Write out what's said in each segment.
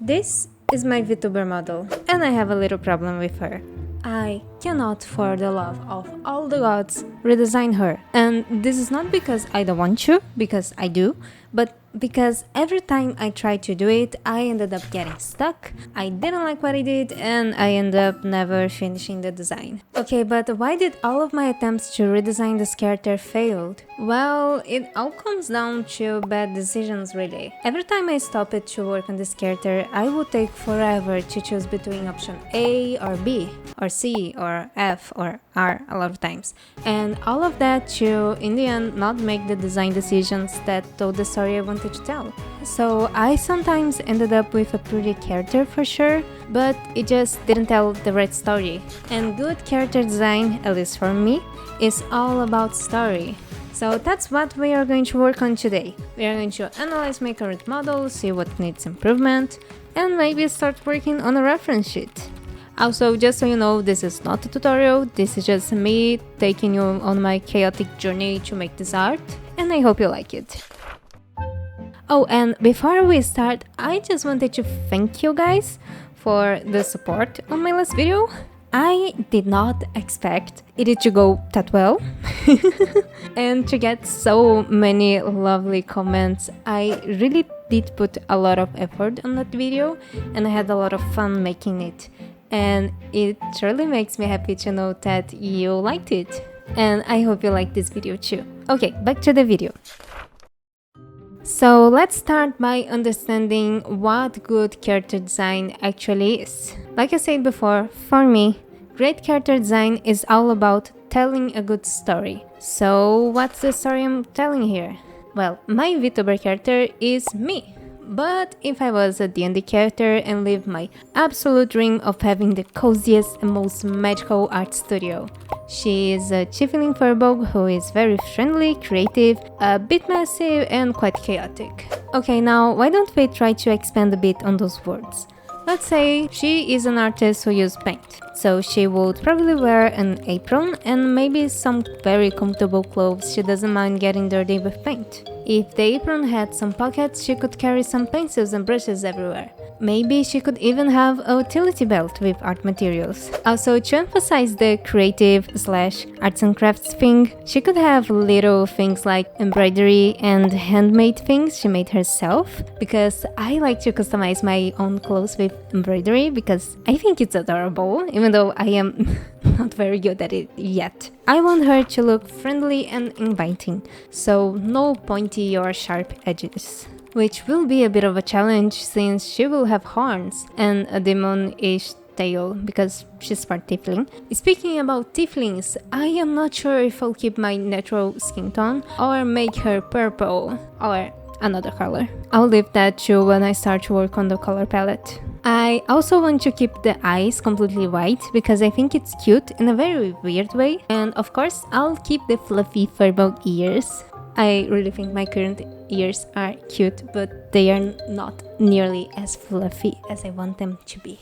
This is my Vtuber model, and I have a little problem with her. I cannot, for the love of all the gods, redesign her. And this is not because I don't want to, because I do, but because every time I try to do it, I ended up getting stuck, I didn't like what I did, and I ended up never finishing the design. Okay, but why did all of my attempts to redesign this character failed? Well, it all comes down to bad decisions really. Every time I stopped to work on this character, I would take forever to choose between option A or B, or C or F or R a lot of times. And all of that to, in the end, not make the design decisions that told the story I wanted to tell. So I sometimes ended up with a pretty character for sure, but it just didn't tell the right story. And good character design, at least for me, is all about story. So that's what we are going to work on today. We are going to analyze my current model, see what needs improvement, and maybe start working on a reference sheet. Also, just so you know, this is not a tutorial, this is just me taking you on my chaotic journey to make this art, and I hope you like it. Oh, and before we start, I just wanted to thank you guys for the support on my last video. I did not expect it to go that well and to get so many lovely comments. I really did put a lot of effort on that video and I had a lot of fun making it. And it really makes me happy to know that you liked it. And I hope you liked this video too. Okay, back to the video. So let's start by understanding what good character design actually is. Like I said before, for me, great character design is all about telling a good story. So what's the story I'm telling here? Well, my Vtuber character is me. But if I was a D&D character and lived my absolute dream of having the coziest and most magical art studio. She is a tiefling furbog who is very friendly, creative, a bit messy and quite chaotic. Okay, now why don't we try to expand a bit on those words? Let's say she is an artist who uses paint. So she would probably wear an apron and maybe some very comfortable clothes. She doesn't mind getting dirty with paint. If the apron had some pockets, she could carry some pencils and brushes everywhere. Maybe she could even have a utility belt with art materials. Also, to emphasize the creative/arts and crafts thing, she could have little things like embroidery and handmade things she made herself, because I like to customize my own clothes with embroidery because I think it's adorable, even though I am not very good at it yet. I want her to look friendly and inviting, so no pointy or sharp edges. Which will be a bit of a challenge since she will have horns and a demon-ish tail because she's part tiefling. Speaking about tieflings, I am not sure if I'll keep my natural skin tone or make her purple or another color. I'll leave that to when I start to work on the color palette. I also want to keep the eyes completely white because I think it's cute in a very weird way, and of course I'll keep the fluffy furbog ears. I really think my current ears are cute, but they are not nearly as fluffy as I want them to be.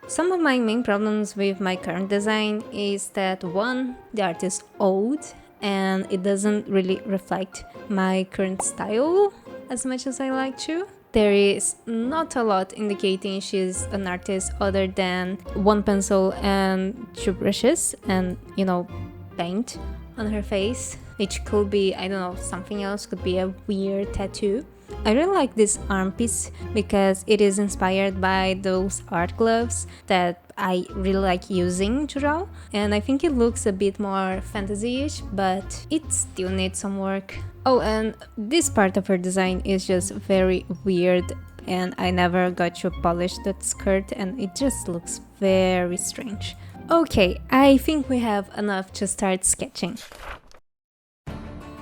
Some of my main problems with my current design is that one, the art is old and it doesn't really reflect my current style as much as I like to. There is not a lot indicating she's an artist other than one pencil and two brushes and, paint on her face, which could be, I don't know, something else, could be a weird tattoo. I really like this arm piece because it is inspired by those art gloves that I really like using to draw, and I think it looks a bit more fantasy-ish, but it still needs some work. Oh, and this part of her design is just very weird, and I never got to polish that skirt and it just looks very strange. Okay, I think we have enough to start sketching.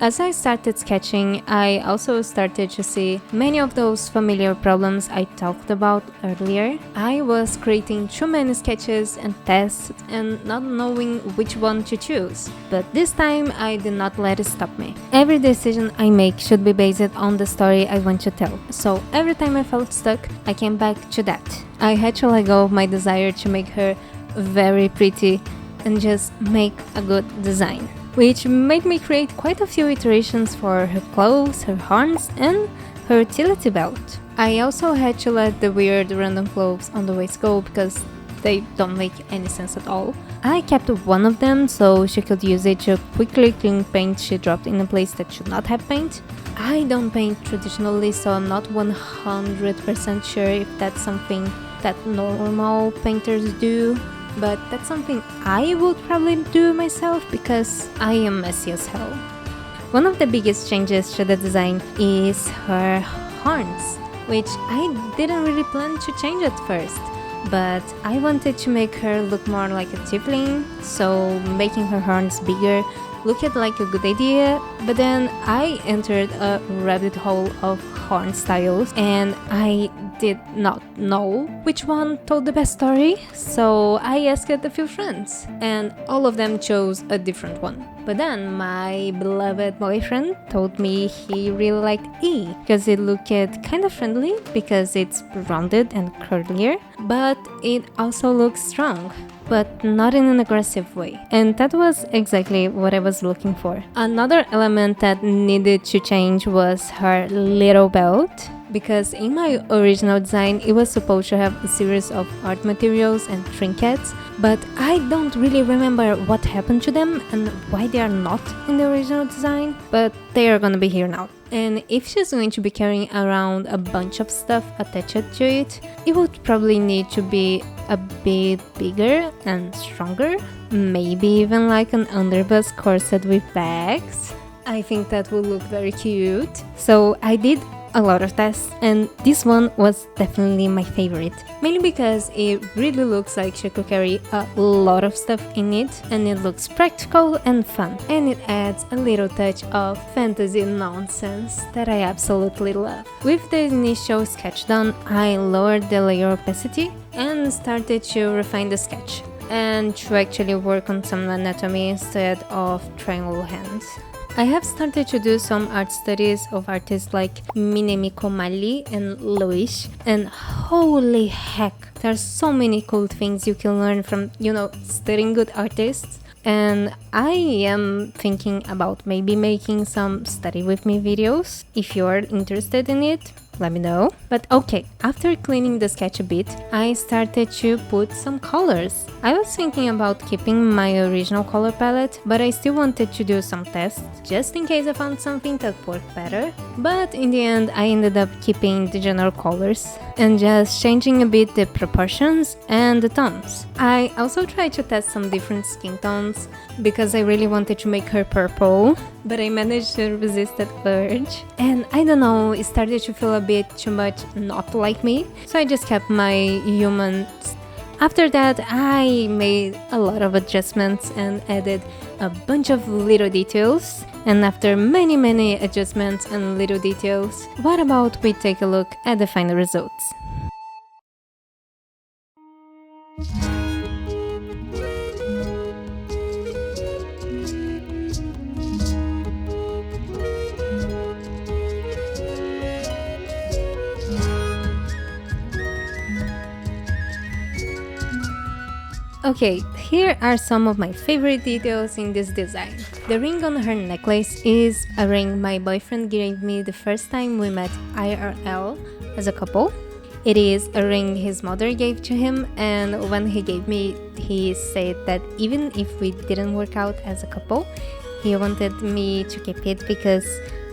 As I started sketching, I also started to see many of those familiar problems I talked about earlier. I was creating too many sketches and tests and not knowing which one to choose. But this time I did not let it stop me. Every decision I make should be based on the story I want to tell. So every time I felt stuck, I came back to that. I had to let go of my desire to make her very pretty and just make a good design, which made me create quite a few iterations for her clothes, her horns and her utility belt. I also had to let the weird random clothes on the waist go because they don't make any sense at all. I kept one of them so she could use it to quickly clean paint she dropped in a place that should not have paint. I don't paint traditionally, so I'm not 100% sure if that's something that normal painters do, but that's something I would probably do myself because I am messy as hell. One of the biggest changes to the design is her horns, which I didn't really plan to change at first, but I wanted to make her look more like a tiefling, so making her horns bigger looked like a good idea, but then I entered a rabbit hole of horn styles and I did not know which one told the best story, so I asked a few friends and all of them chose a different one. But then my beloved boyfriend told me he really liked E because it looked kind of friendly because it's rounded and curlier, but it also looks strong, but not in an aggressive way. And that was exactly what I was looking for. Another element that needed to change was her little belt, because in my original design it was supposed to have a series of art materials and trinkets, but I don't really remember what happened to them and why they are not in the original design, but they are gonna be here now. And if she's going to be carrying around a bunch of stuff attached to it, it would probably need to be a bit bigger and stronger, maybe even like an underbust corset with bags. I think that would look very cute. So I did a lot of tests, and this one was definitely my favorite, mainly because it really looks like she could carry a lot of stuff in it, and it looks practical and fun, and it adds a little touch of fantasy nonsense that I absolutely love. With the initial sketch done, I lowered the layer opacity and started to refine the sketch and to actually work on some anatomy instead of triangle hands. I have started to do some art studies of artists like Minemi Mali and Loish, and holy heck, there are so many cool things you can learn from, studying good artists. And I am thinking about maybe making some study with me videos. If you are interested in it, let me know. But okay, after cleaning the sketch a bit, I started to put some colors. I was thinking about keeping my original color palette, but I still wanted to do some tests just in case I found something that worked better. But in the end, I ended up keeping the general colors and just changing a bit the proportions and the tones. I also tried to test some different skin tones because I really wanted to make her purple, but I managed to resist that urge. And I don't know, it started to feel a bit too much not like me, so I just kept my human. After that, I made a lot of adjustments and added a bunch of little details. And after many adjustments and little details, what about we take a look at the final results? Okay, here are some of my favorite details in this design. The ring on her necklace is a ring my boyfriend gave me the first time we met IRL as a couple. It is a ring his mother gave to him, and when he gave me, he said that even if we didn't work out as a couple, he wanted me to keep it because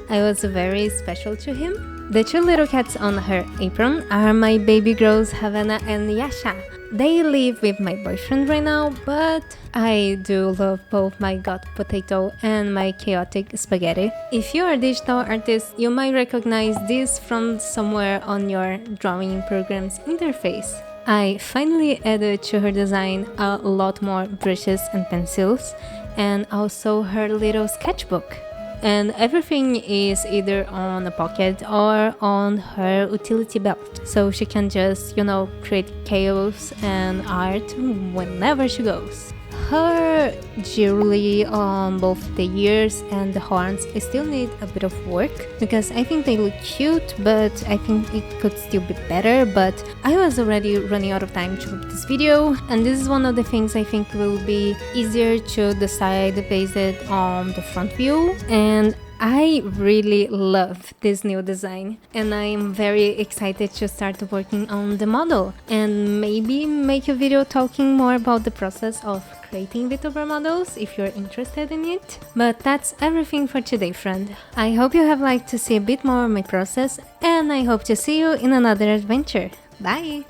I was very special to him. The two little cats on her apron are my baby girls Havana and Yasha. They live with my boyfriend right now, but I do love both my got potato and my chaotic spaghetti. If you are a digital artist, you might recognize this from somewhere on your drawing program's interface. I finally added to her design a lot more brushes and pencils, and also her little sketchbook. And everything is either on a pocket or on her utility belt, so she can just, create chaos and art whenever she goes. Her jewelry on both the ears and the horns still need a bit of work because I think they look cute, but I think it could still be better. But I was already running out of time to make this video, and this is one of the things I think will be easier to decide based on the front view. And I really love this new design and I am very excited to start working on the model and maybe make a video talking more about the process of creating Vtuber models if you're interested in it. But that's everything for today, friend. I hope you have liked to see a bit more of my process and I hope to see you in another adventure. Bye!